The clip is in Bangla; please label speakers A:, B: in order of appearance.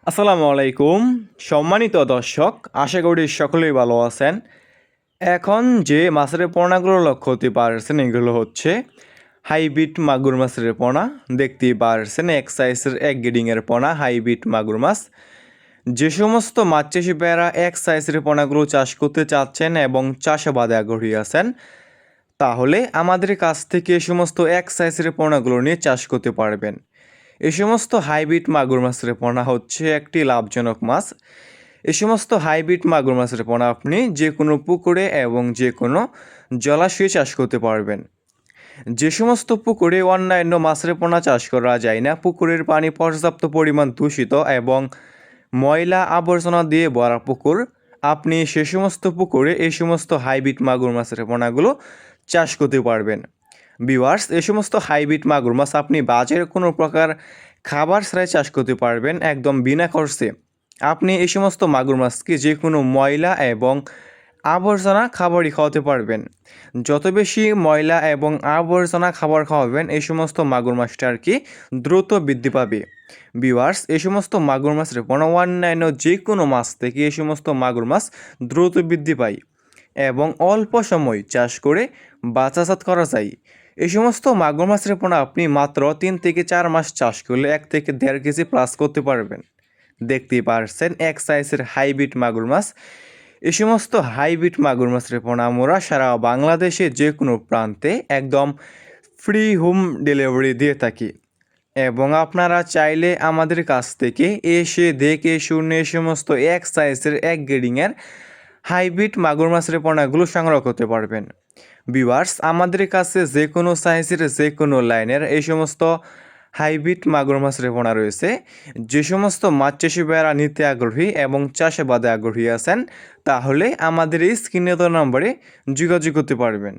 A: আসসালামু আলাইকুম সম্মানিত দর্শক, আশা করি সকলেই ভালো আছেন। এখন যে মাছের পোনাগুলো লক্ষ্য করতে পারছেন এগুলো হচ্ছে হাইব্রিড মাগুর মাছের পোনা। দেখতেই পারছেন এক সাইজের এক গ্রেডিংয়ের পোনা হাইব্রিড মাগুর মাছ। যে সমস্ত মাছ চাষি ভাইয়েরা এক সাইজের পোনাগুলো চাষ করতে চাচ্ছেন এবং চাষাবাদে আগ্রহী আছেন, তাহলে আমাদের কাছ থেকে এ সমস্ত এক সাইজের পোনাগুলো নিয়ে চাষ করতে পারবেন। এ সমস্ত হাইব্রিড মাগুর মাছের পোনা হচ্ছে একটি লাভজনক মাছ। এ সমস্ত হাইব্রিড মাগুর মাছের পোনা আপনি যে কোনো পুকুরে এবং যে কোনো জলাশয়ে চাষ করতে পারবেন। যে সমস্ত পুকুরে অন্যান্য মাছের পোনা চাষ করা যায় না, পুকুরের পানি পর্যাপ্ত পরিমাণ দূষিত এবং ময়লা আবর্জনা দিয়ে ভরা পুকুর, আপনি সে সমস্ত পুকুরে এই সমস্ত হাইব্রিড মাগুর মাছের পোনাগুলো চাষ করতে পারবেন। ভিউয়ার্স, এই সমস্ত হাইব্রিড মাগুর মাছ আপনি বাজারে কোনো প্রকার খাবার ছাড়াই চাষ করতে পারবেন একদম বিনা খরচে। আপনি এই সমস্ত মাগুর মাছকে যে কোনো ময়লা এবং আবর্জনা খাবারই খাওয়াতে পারবেন। যত বেশি ময়লা এবং আবর্জনা খাবার খাওয়াবেন এই সমস্ত মাগুর মাছটা আর কি দ্রুত বৃদ্ধি পাবে। ভিউয়ার্স, এই সমস্ত মাগুর মাছের কোনো অন্যান্য যে কোনো মাছ থেকে এই সমস্ত মাগুর মাছ দ্রুত বৃদ্ধি পায় এবং অল্প সময় চাষ করে বাজারজাত করা যায়। এই সমস্ত মাগুর মাছের পোনা আপনি মাত্র 3 থেকে 4 মাস চাষ করলে 1 থেকে 1.5 কেজি প্লাস করতে পারবেন। দেখতেই পারছেন এক সাইজের হাইব্রিড মাগুর মাছ। এই সমস্ত হাইব্রিড মাগুর মাছের পোনা আমরা সারা বাংলাদেশে যে কোনো প্রান্তে একদম ফ্রি হোম ডেলিভারি দিয়ে থাকি এবং আপনারা চাইলে আমাদের কাছ থেকে এসে দেখে শুনে সমস্ত এক সাইজের এক গ্রেডিংয়ের হাইব্রিড মাগুর মাছের পোনাগুলো সংগ্রহ করতে পারবেন। ভিউয়ার্স, আমাদের কাছে যে কোনো সাইজের যে কোনো লাইনের এই সমস্ত হাইব্রিড মাগুর মাছের পোনা রয়েছে। যে সমস্ত মাছ চাষি ভাইয়েরা নিতে আগ্রহী এবং চাষাবাদে আগ্রহী আছেন, তাহলে আমাদের এই স্ক্রিনে দেওয়া নম্বরে যোগাযোগ করতে পারবেন।